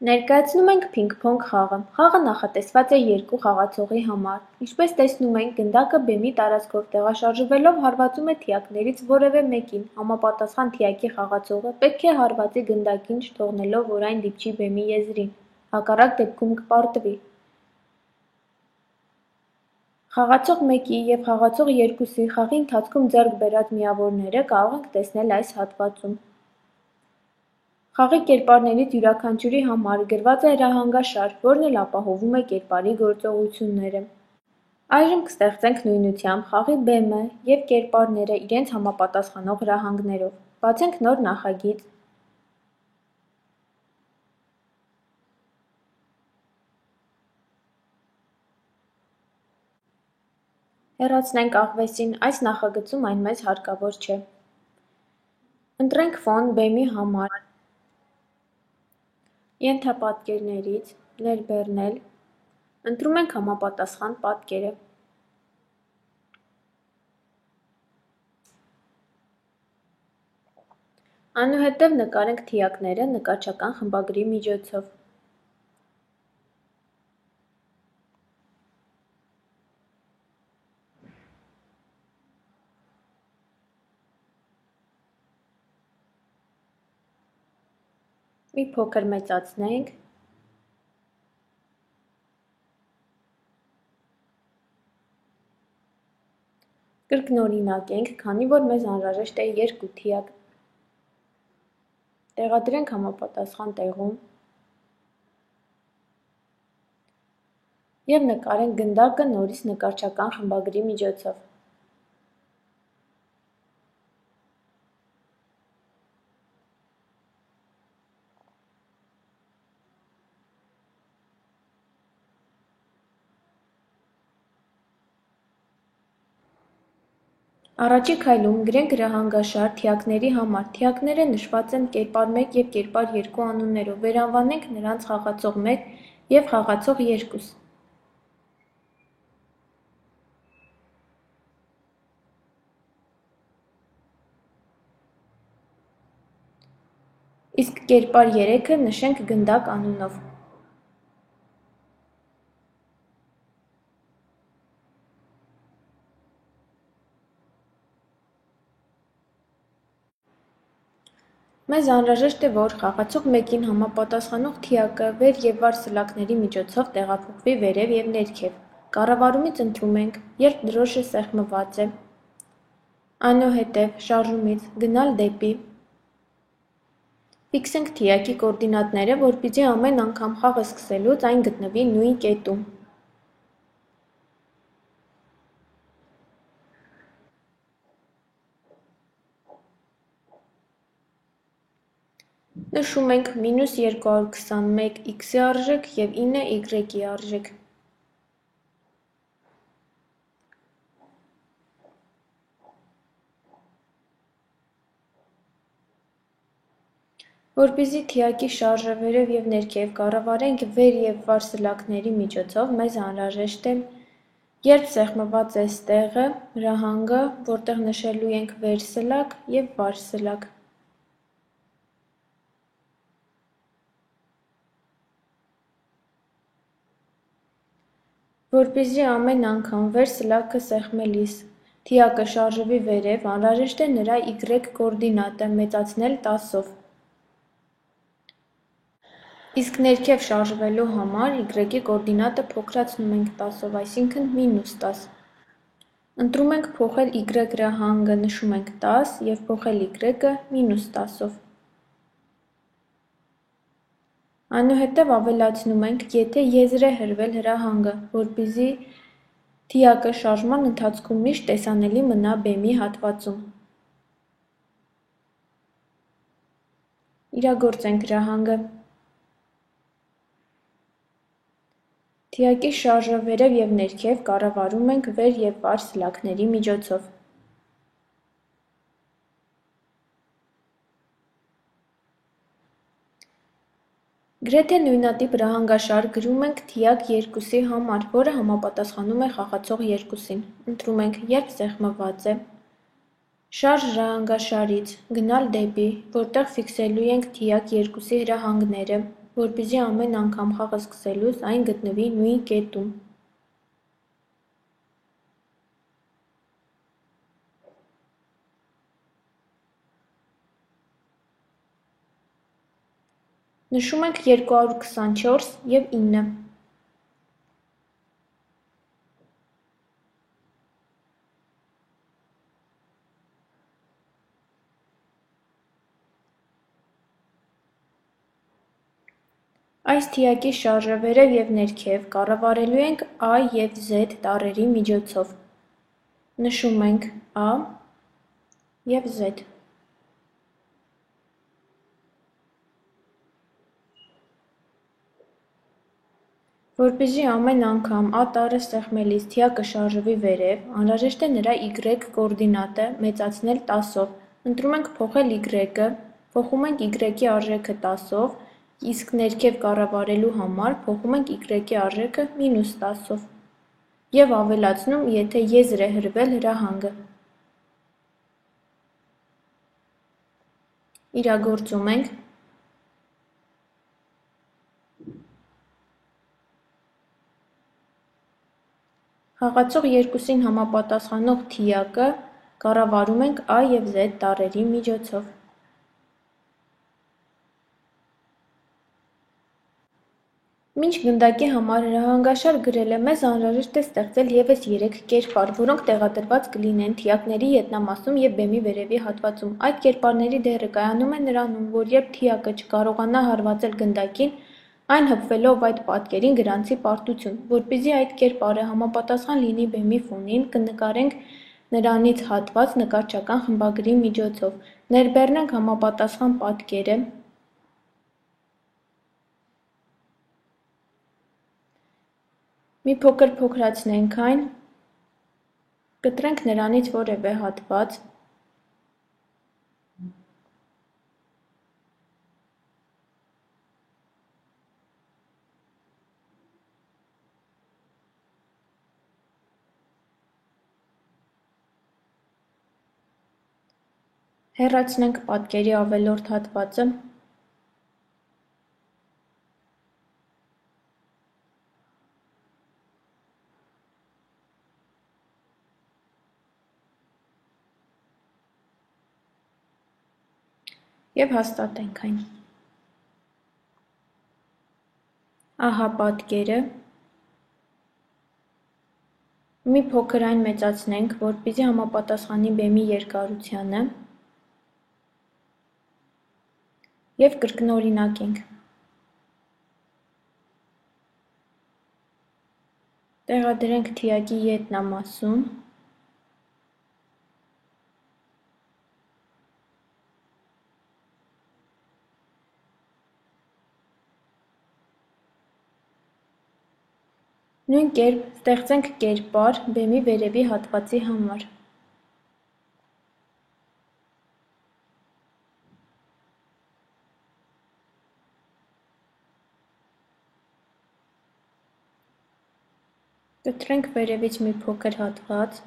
Ներկայացնում ենք փինգ-փոնգ խաղը։ Խաղը նախատեսված է երկու խաղացողի համար։ Ինչպես տեսնում ենք, գնդակը բեմի տարածքով տեղաշարժվելով հարվածում է թիակներից որևէ մեկին։ Համապատասխան թիակի խաղացողը պետք է հարվածի գնդակին, չթողնելով, որ այն դիպչի բեմի եզրին, հակառակ դեպքում կպարտվի։ Խաղացող 1-ի և խաղացող 2-ի խաղի ընթացքում ձեռք բերած միավորները կարող ենք տեսնել այս հատվածում։ Խաղի կերպարներից յուրաքանչյուրի համար գրված է հրահանգաշար, որն էլ ապահովում է կերպարի գործողությունները։ Այժմ կստեղծենք նույնությամբ խաղի բեմը և կերպարները իրենց համապատասխանող հրահանգներով։ Բացենք նոր նախագիծ։ Հեռացնենք աղվեսին, այս նախագծում այն մեզ հարկավոր չէ։ Ընտրենք ֆոն բեմի համար։ Ենթապատկերներից ներբեռնել, ընտրում ենք համապատասխան պատկերը։ Այնուհետև նկարենք թիակները նկարչական խմբագրի միջոցով։ Մի փոքր մեծացնենք։ Կրկնօրինակենք, քանի որ մեզ անհրաժեշտ է երկու թիակ։ Տեղադրենք համապատասխան տեղում և նկարենք գնդակը նորից նկարչական խմբագրի միջոցով։ Առաջի քայլում գրենք հրահանգաշար թիակների համար։ Թիակները նշված են կերպար 1 և կերպար 2 անուններով։ Վերանվանենք նրանց խաղացող 1 և խաղացող 2։ Իսկ կերպար 3-ը նշենք գնդակ անունով։ Մեզ անհրաժեշտ է, որ խաղացող 1-ին համապատասխանող թիակը վեր և վար սլաքների միջոցով տեղափոխվի վերև և ներքև։ Կառավարումից ընտրում ենք, երբ դրոշը սեղմված է, այնուհետև շարժումից գնալ դեպի։ Ֆիքսենք թիակի կոորդինատները, որպեսզի ամեն անգամ խաղը սկսելուց այն գտնվի նույն կետում։ Նշում ենք -221 x-ի արժեք և 9 y-ի արժեք։ Որպեսզի թիակի շարժը վերև և ներքև կառավարենք վեր և վար սլաքների միջոցով, մեզ անհրաժեշտ է, երբ սեղմված է ստեղը, հրահանգը, որտեղ նշելու ենք վեր սլաք և վար սլաք։ Որպեսզի ամեն անգամ վեր սլաքը սեղմելիս թիակը շարժվի վերև, անհրաժեշտ է նրա y կոորդինատը մեծացնել 10-ով։ Իսկ ներքև շարժվելու համար y-ի կոորդինատը փոքրացնում ենք 10-ով, այսինքն -10։ Ընտրում ենք փոխել y հրահանգը, նշում ենք 10 և փոխել y-ը -10-ով։ Այնուհետև ավելացնում ենք, եթե եզր է հրվել հրահանգը, որպեսզի թիակը շարժման ընթացքում միշտ տեսանելի մնա բեմի հատվածում։ Իրագործենք հրահանգը։ Թիակի շարժը վերև և ներքև կառավարում ենք վեր և վար սլաքների միջոցով։ Գրեթե նույնատիպ հրահանգաշար գրում ենք թիակ 2-ի համար, որը համապատասխանում է խաղացող 2-ին։ Ընտրում ենք, երբ սեղմված է, շարժ հրահանգաշարից, գնալ դեպի, որտեղ ֆիքսելու ենք թիակ 2-ի հրահանգները, որպեսզի ամեն անգամ խաղը սկսելուց այն գտնվի նույն կետում։ Նշում ենք 224 և 9։ Այս թիակի շարժը վերև և ներքև կառավարելու ենք A և Z տառերի միջոցով։ Նշում ենք A և Z։ Որպեսզի ամեն անգամ A տառը սեղմելիս թիակը շարժվի վերև, անհրաժեշտ է նրա Y կոորդինատը մեծացնել 10-ով։ Ընտրում ենք փոխել Y-ը, փոխում ենք Y-ի արժեքը 10-ով, իսկ ներքև կառավարելու համար փոխում ենք Y-ի արժեքը -10-ով և ավելացնում, եթե եզր է հրվել հրահանգը։ Իրագործում ենք։ Խաղացող երկուսին համապատասխանող թիակը կառավարում ենք A և Z տառերի միջոցով։ Մինչ գնդակի համար հրահանգաշար գրելը մեզ անհրաժեշտ է ստեղծել ևս 3 կերպար, որոնք տեղադրված կլինեն թիակների ետնամասում և բեմի վերևի հատվածում։ Այդ կերպարների դերը կայանում է նրանում, որ երբ թիակը չկարողանա հարվածել գնդակին, այն հպվելով այդ պատկերին գրանցի պարտություն։ Որպեսզի այդ կերպարը համապատասխան լինի բեմի ֆոնին, կնկարենք նրանից հատված նկարչական խմբագրի միջոցով։ Ներբեռնենք համապատասխան պատկերը։ Մի փոքր փոքրացնենք այն, կտրենք նրանից որևէ հատված, հեռացնենք պատկերի ավելորդ հատվածը, և հաստատենք այն։ Ահա պատկերը։ Մի փոքր այն մեծացնենք, որպեսզի համապատասխանի բեմի երկարությանը և կրկնօրինակենք։ Տեղադրենք թիակի ետնամասում։ Նույն կերպ ստեղծենք կերպար բեմի վերևի հատվածի համար։ Կտրենք վերևից մի փոքր հատված։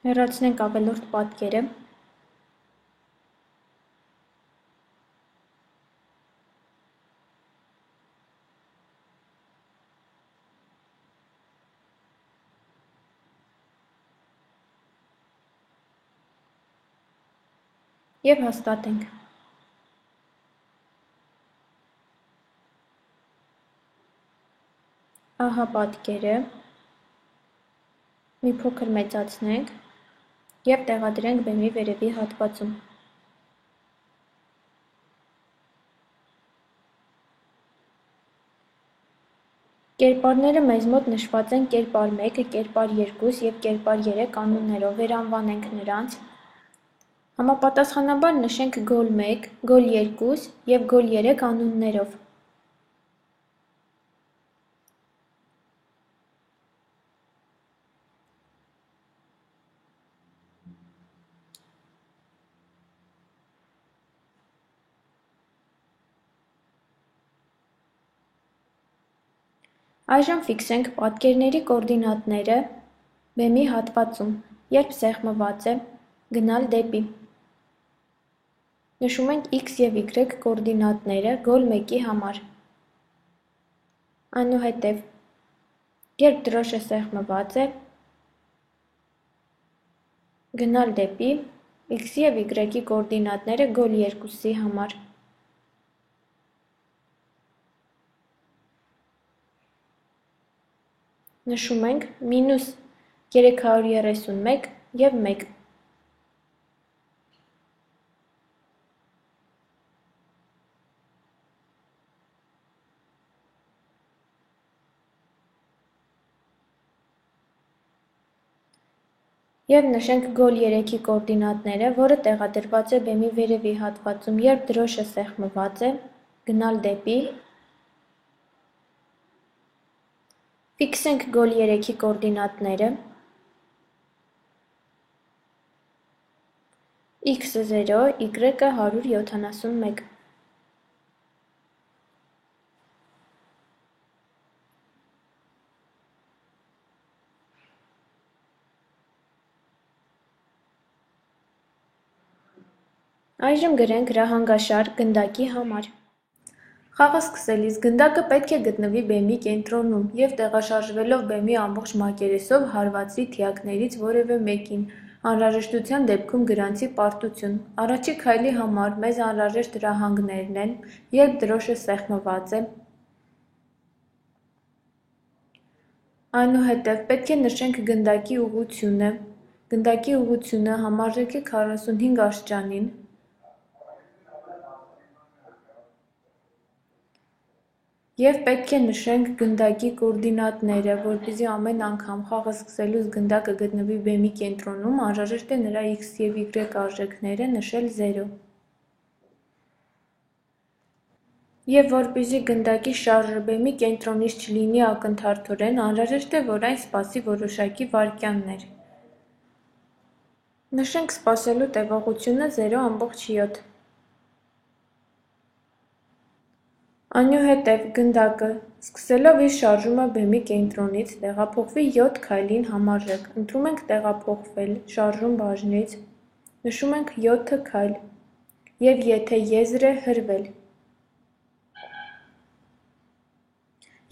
Հեռացնենք ավելորդ պատկերը։ Եվ հաստատենք։ Ահա պատկերը։ Մի փոքր մեծացնենք և տեղադրենք բեմի վերևի հատվածում։ Կերպարները մեզ մոտ նշված են կերպար 1, կերպար 2 և կերպար 3 կանոններով, վերանվանենք նրանց։ Համապատասխանաբար նշենք գոլ 1, գոլ 2 և գոլ 3 անուններով։ Այժմ ֆիքսենք պատկերների կոորդինատները Բեմի հատվածում, երբ սեղմված է, գնալ դեպի։ Նշում ենք x և y կոորդինատները գոլ 1-ի համար։ Այնուհետև, երբ դրոշը սեղմված է, գնալ դեպի x և y-ի կոորդինատները գոլ 2-ի համար։ Նշում ենք մինուս 331 և 1։ Եվ նշենք գոլ 3-ի կոորդինատները, որը տեղադրված է բեմի վերևի հատվածում, երբ դրոշը սեղմված է, գնալ դեպի։ Ֆիքսենք գոլ 3-ի կոորդինատները, x-ը 0, y-ը 171։ Այժմ գրենք հրահանգաշար գնդակի համար։ Խաղը սկսելիս գնդակը պետք է գտնվի բեմի կենտրոնում և տեղաշարժվելով բեմի ամբողջ մակերեսով հարվածի թիակներից որևէ մեկին, անհրաժեշտության դեպքում գրանցի պարտություն։ Առաջի քայլի համար մեզ անհրաժեշտ հրահանգներն են, երբ դրոշը սեղմված է։ Այնուհետև պետք է նշենք գնդակի ուղղությունը։ Գնդակի ուղղությունը համարժեք է 45 աստիճանին։ Եվ պետք է նշենք գնդակի կոորդինատները, որպեսզի ամեն անգամ խաղը սկսելուց գնդակը գտնվի բեմի կենտրոնում, անհրաժեշտ է նրա x և y արժեքները նշել 0։ Եվ որպեսզի գնդակի շարժը բեմի կենտրոնից չլինի ակնթարթորեն, անհրաժեշտ է, որ այն սպասի որոշակի վայրկյաններ։ Նշենք սպասելու տևողությունը 0,7։ Այնուհետև գնդակը, սկսելով իր շարժումը բեմի կենտրոնից, տեղափոխվի 7 քայլին համարժեք։ Ընտրում ենք տեղափոխվել շարժում բաժնից, նշում ենք 7 քայլ, և եթե եզր է հրվել։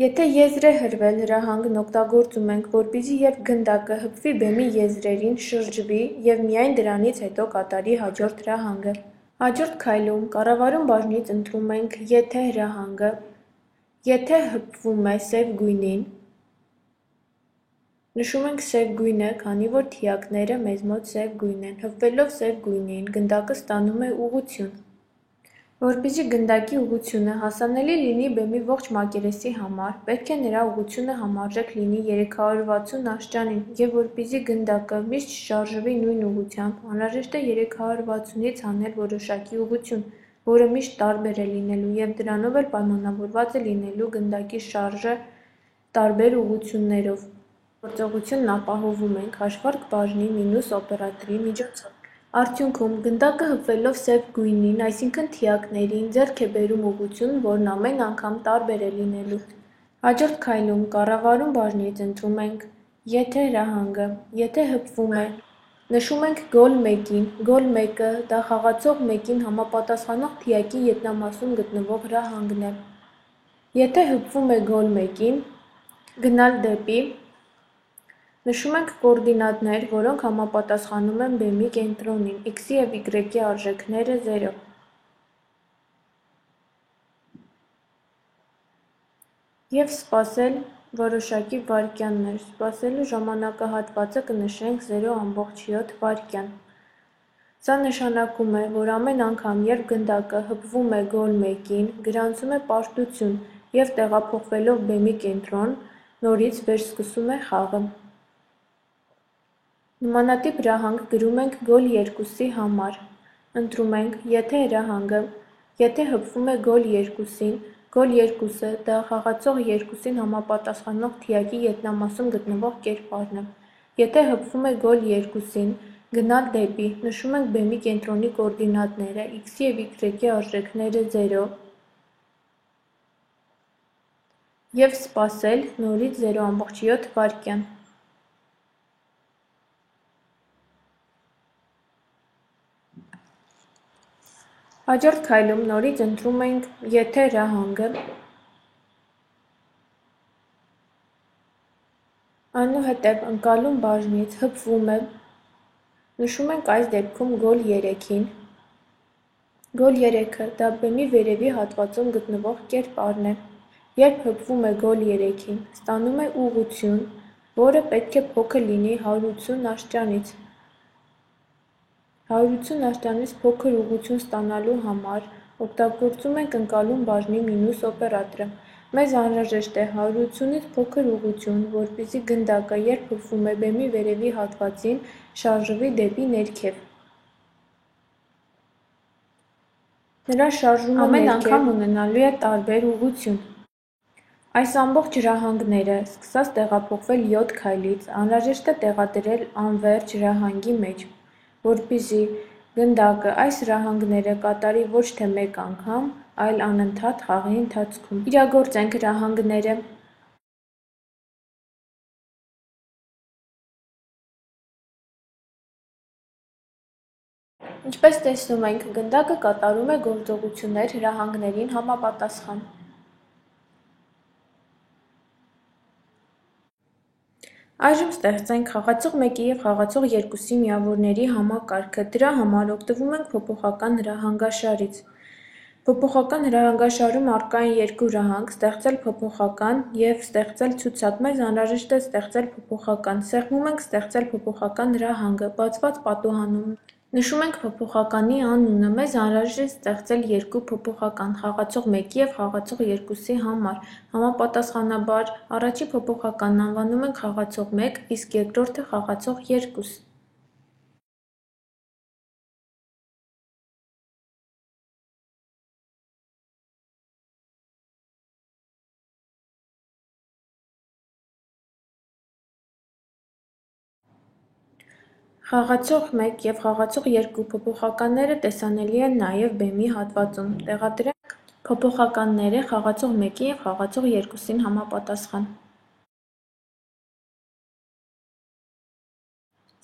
Եթե եզր է հրվել, հրահանգն օգտագործում ենք, որպեսզի երբ գնդակը հպվի բեմի եզրերին, շրջվի և միայն դրանից հետո կատարի հաջորդ հրահանգը։ Հաջորդ քայլում կառավարում բաժնից ընտրում ենք եթե հրահանգը, եթե հպվում է սև գույնին, նշում ենք սև գույնը, քանի որ թիակները մեզ մոտ սև գույն են, հպվելով սև գույնին, գնդակը ստանում է ուղղություն։ Որպեսզի գնդակի ուղղությունը հասանելի լինի բեմի ողջ մակերեսի համար, պետք է նրա ուղղությունը համարժեք լինի 360 աստիճանին, և որպեսզի գնդակը միշտ շարժվի նույն ուղղությամբ, անհրաժեշտ է 360-ից անել որոշակի ուղղություն, որը միշտ տարբեր է լինելու, և դրանով էլ պայմանավորված է լինելու գնդակի շարժը տարբեր ուղղություններով։ Գործողությունն ապահովում ենք հաշվարկ բաժնի մինուս օպերատորի միջոցով։ Արդյունքում, գնդակը հպվելով սև գույնին, այսինքն թիակներին, ձեռք է բերում ուղղություն, որն ամեն անգամ տարբեր է լինելու։ Հաջորդ քայլում կառավարում բաժնից ընտրում ենք եթե հրահանգը, եթե հպվում է, նշում ենք գոլ 1-ին, գոլ 1-ը դա խաղացող մեկին համապատասխանող թիակի ետնամասում գտնվող հրահանգն է։ Եթե հպվում է գոլ 1-ին, գնալ դեպի, նշում ենք կոորդինատներ, որոնք համապատասխանում են բեմի կենտրոնին, x-ի և y-ի արժեքները 0։ Եվ սպասել որոշակի վայրկյաններ, սպասելու ժամանակահատվածը կնշենք 0,7 վայրկյան։ Սա նշանակում է, որ ամեն անգամ, երբ գնդակը հպվում է գոլ 1-ին, գրանցում է պարտություն և տեղափոխվելով բեմի կենտրոն, նորից վերսկսում է խաղը։ Նմանատիպ հրահանգ գրում ենք գոլ 2-ի համար։ Ընտրում ենք եթե հրահանգը, եթե հպվում է գոլ 2-ին, գոլ 2-ը դա խաղացող երկուսին համապատասխանող թիակի ետնամասում գտնվող կերպարն է։ Եթե հպվում է գոլ 2-ին, գնալ դեպի, նշում ենք բեմի կենտրոնի կոորդինատները, x-ի և y-ի արժեքները 0 և սպասել նորից 0,7 վայրկյան։ Հաջորդ քայլում նորից ընտրում ենք եթե հրահանգը, այնուհետև ընկալում բաժնից հպվում է, նշում ենք այս դեպքում գոլ 3-ին, գոլ 3-ը դա բեմի վերևի հատվածում գտնվող կերպարն է, երբ հպվում է գոլ 3-ին, ստանում է ուղղություն, որը պետք է փոքր լինի 180 աստիճանից, 180 աստիճանից փոքր ուղղություն ստանալու համար օգտագործում ենք ընկալում բաժնի մինուս օպերատորը, մեզ անհրաժեշտ է 180-ից փոքր ուղղություն, որպեսզի գնդակը, երբ հպվում է բեմի վերևի հատվածին, շարժվի դեպի ներքև։ Նրա շարժումը ամեն անգամ ունենալու է տարբեր ուղղություն։ Այս ամբողջ հրահանգները, սկսած տեղափոխվել 7 քայլից, անհրաժեշտ է տեղադրել անվերջ հրահանգի մեջ, որպեսզի գնդակը այս հրահանգները կատարի ոչ թե մեկ անգամ, այլ անընդհատ խաղի ընթացքում։ Իրագործենք հրահանգները։ Ինչպես տեսնում ենք, գնդակը կատարում է գործողություններ հրահանգներին համապատասխան։ Այժմ ստեղծենք խաղացող 1-ի և խաղացող 2-ի միավորների համակարգը, դրա համար օգտվում ենք փոփոխական հրահանգաշարից։ Փոփոխական հրահանգաշարում առկա են երկու հրահանգ՝ ստեղծել փոփոխական և ստեղծել ցուցակ։ Մեզ անհրաժեշտ է ստեղծել փոփոխական։ Սեղմում ենք ստեղծել փոփոխական հրահանգը, բացված պատուհանում նշում ենք փոփոխականի անունը։ Մեզ անհրաժեշտ է ստեղծել երկու փոփոխական՝ խաղացող 1-ի և խաղացող 2-ի համար։ Համապատասխանաբար, առաջին փոփոխականն անվանում ենք խաղացող 1, իսկ երկրորդը խաղացող 2։ Խաղացող 1 և խաղացող 2 փոփոխականները տեսանելի են նաև բեմի հատվածում։ Տեղադրենք փոփոխականները խաղացող 1-ի և խաղացող 2-ին համապատասխան։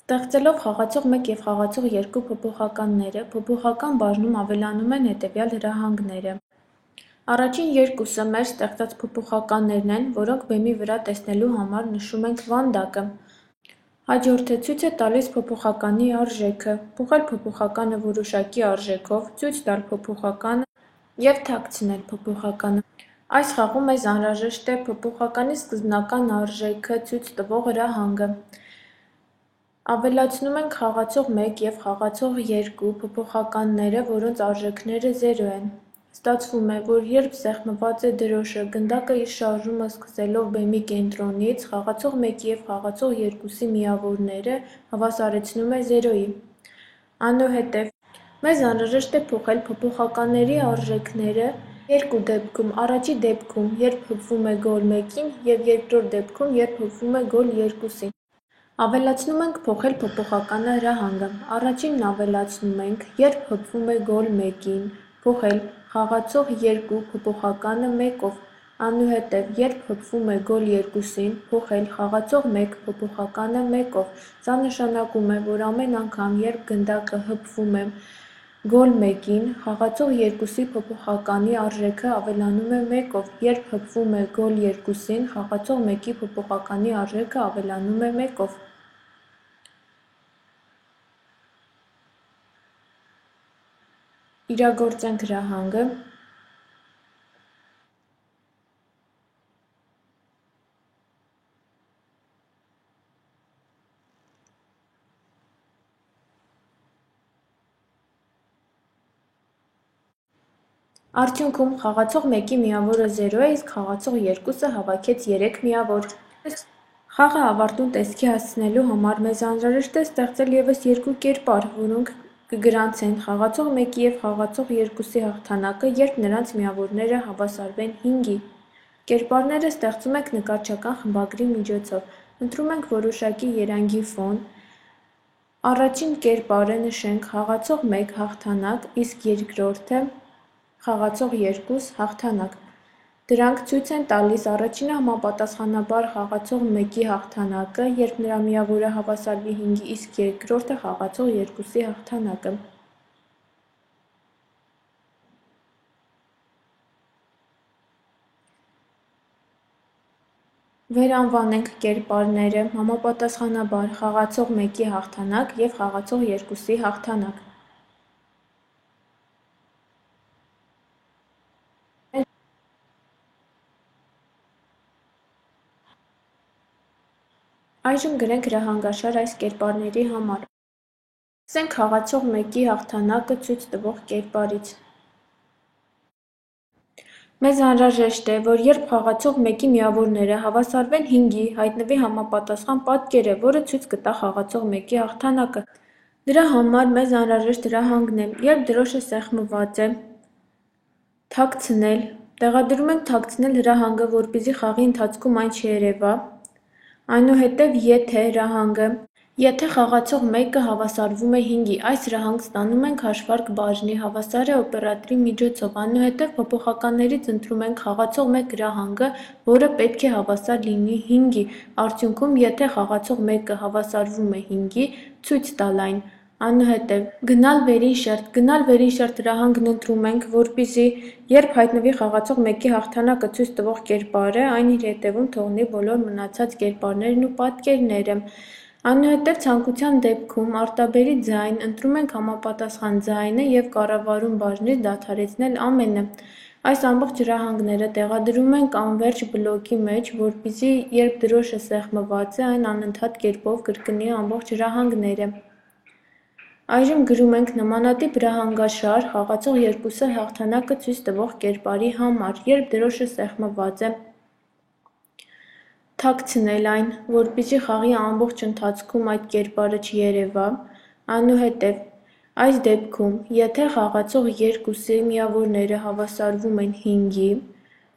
Ստեղծելով խաղացող 1 և խաղացող 2 փոփոխականները, փոփոխական բաժնում ավելանում են հետևյալ հրահանգները։ Առաջին երկուսը մեր ստեղծած փոփոխականներն են, որոնք բեմի վրա տեսնելու համար նշում ենք վանդակը։ Հաջորդը ցույց է տալիս փոփոխականի արժեքը, փոխել փոփոխականը որոշակի արժեքով, ցույց տալ փոփոխականը և թաքցնել փոփոխականը։ Այս խաղում մեզ անհրաժեշտ է փոփոխականի սկզբնական արժեքը ցույց տվող հրահանգը։ Ավելացնում ենք խաղացող 1 և խաղացող 2 փոփոխականները, որոնց արժեքները 0 են։ Ստացվում է, որ երբ սեղմված է դրոշը, գնդակը իր շարժումը սկսելով բեմի կենտրոնից, խաղացող 1-ի և խաղացող 2-ի միավորները հավասարեցնում է 0-ի։ Այնուհետև մեզ անհրաժեշտ է փոխել փոփոխականների արժեքները երկու դեպքում՝ առաջի դեպքում, երբ հպվում է գոլ 1-ին և երկրորդ դեպքում, երբ հպվում է գոլ 2-ին։ Ավելացնում ենք փոխել փոփոխականը հրահանգը։ Առաջինն ավելացնում ենք, երբ հպվում է գոլ 1-ին, փոխել խաղացող 2 փոփոխականը 1-ով, այնուհետև երբ հպվում է գոլ 2-ին, փոխել խաղացող 1 փոփոխականը 1-ով։ Սա նշանակում է, որ ամեն անգամ, երբ գնդակը հպվում է գոլ 1-ին, խաղացող 2-ի փոփոխականի արժեքը ավելանում է 1-ով, երբ հպվում է գոլ 2-ին, խաղացող 1-ի փոփոխականի արժեքը ավելանում է 1-ով։ Իրագործենք հրահանգը։ Արդյունքում խաղացող 1-ի միավորը 0 է, իսկ խաղացող 2-ը հավաքեց 3 միավոր։ Խաղը ավարտուն տեսքի հասցնելու համար մեզ անհրաժեշտ է ստեղծել ևս երկու կերպար, որոնք կգրանցեն խաղացող 1-ի և խաղացող 2-ի հաղթանակը, երբ նրանց միավորները հավասարվեն 5-ի։ Կերպարները ստեղծում ենք նկարչական խմբագրի միջոցով։ Ընտրում ենք որոշակի երանգի ֆոն։ Առաջին կերպարը նշենք խաղացող 1 հաղթանակ, իսկ երկրորդը խաղացող 2 հաղթանակ։ Դրանք ցույց են տալիս առաջինը համապատասխանաբար խաղացող 1-ի հաղթանակը, երբ նրա միավորը հավասարվի 5-ի, իսկ երկրորդը խաղացող 2-ի հաղթանակը։ Վերանվանենք կերպարները համապատասխանաբար խաղացող 1-ի հաղթանակ և խաղացող 2-ի հաղթանակ։ Այժմ գրենք հրահանգաշար այս կերպարների համար։ Սկսենք խաղացող 1-ի հաղթանակը ցույց տվող կերպարից։ Մեզ անհրաժեշտ է, որ երբ խաղացող 1-ի միավորները հավասարվեն 5-ի, հայտնվի համապատասխան պատկերը, որը ցույց կտա խաղացող 1-ի հաղթանակը։ Դրա համար մեզ անհրաժեշտ հրահանգն է, երբ դրոշը սեղմված է, թաքցնել։ Տեղադրում ենք թաքցնել հրահանգը, որպեսզի խաղի ընթացքում այն չերևա։ Այնուհետև եթե հրահանգը, եթե խաղացող 1-ը հավասարվում է 5-ի, այս հրահանգ ստանում ենք հաշվարկ բաժնի, հավասար է օպերատորի միջոցով, այնուհետև փոփոխականներից ընտրում ենք խաղացող 1 հրահանգը, որը պետք է հավասար լինի 5-ի, արդյունքում եթե խաղացող 1-ը հավասարվում է 5-ի, ցույց տալ այն, այնուհետև գնալ վերին շերտ հրահանգն ընտրում ենք, որպեսզի երբ հայտնվի խաղացող 1-ի հաղթանակը ցույց տվող կերպարը, այն իր հետևում թողնի բոլոր մնացած կերպարներն ու պատկերները։ Այնուհետև ցանկության դեպքում արտաբերի ձայն, ընտրում ենք համապատասխան ձայնը և կառավարում բաժնից դադարեցնել ամենը։ Այս ամբողջ հրահանգները տեղադրում ենք անվերջ բլոկի մեջ, որպեսզի երբ դրոշը սեղմված է, այն անընդհատ կերպով կրկնի ամբողջ հրահանգները։ Այժմ գրում ենք նմանատիպ հրահանգաշար խաղացող 2-ի հաղթանակը ցույց տվող կերպարի համար, երբ դրոշը սեղմված է, թաքցնել այն, որպեսզի խաղի ամբողջ ընթացքում այդ կերպարը չերևա, այնուհետև այս դեպքում, եթե խաղացող 2-ի միավորները հավասարվում են 5-ի,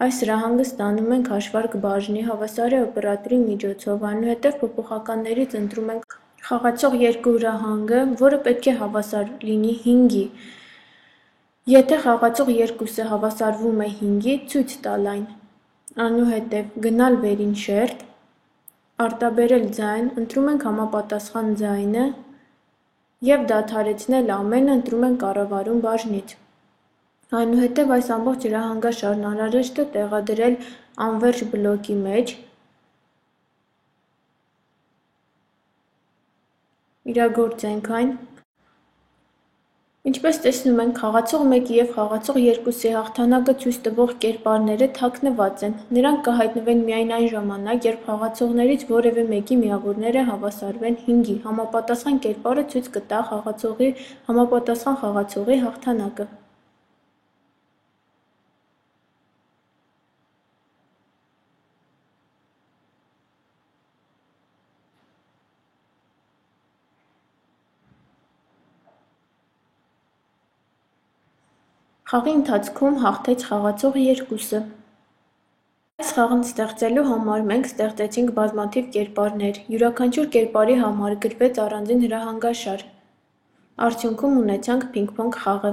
այս հրահանգը ստանում ենք հաշվարկ բաժնի, հավասար է օպերատորի միջոցով, այնուհետև փոփոխականներից ընտրում ենք խաղացող 2 հրահանգը, որը պետք է հավասար լինի 5-ի։ Եթե խաղացող 2-ը հավասարվում է 5-ի, ցույց տալ այն, այնուհետև գնալ վերին շերտ, արտաբերել ձայն, ընտրում ենք համապատասխան ձայնը և դադարեցնել ամենը, ընտրում ենք կառավարում բաժնից։ Այնուհետև այս ամբողջ հրահանգաշարն անհրաժեշտ է տեղադրել անվերջ բլոկի մեջ, իրագործենք այն։ Ինչպես տեսնում ենք, խաղացող 1-ի և խաղացող 2-ի հաղթանակը ցույց տվող կերպարները թաքնված են։ Նրանք կհայտնվեն միայն այն ժամանակ, երբ խաղացողներից որևէ մեկի միավորները հավասարվեն 5-ի, համապատասխան կերպարը ցույց կտա համապատասխան խաղացողի հաղթանակը։ Խաղի ընթացքում հաղթեց խաղացող 2-ը։ Այս խաղն ստեղծելու համար մենք ստեղծեցինք բազմաթիվ կերպարներ, յուրաքանչյուր կերպարի համար գրվեց առանձին հրահանգաշար։ Արդյունքում ունեցանք փինգ-փոնգ խաղը։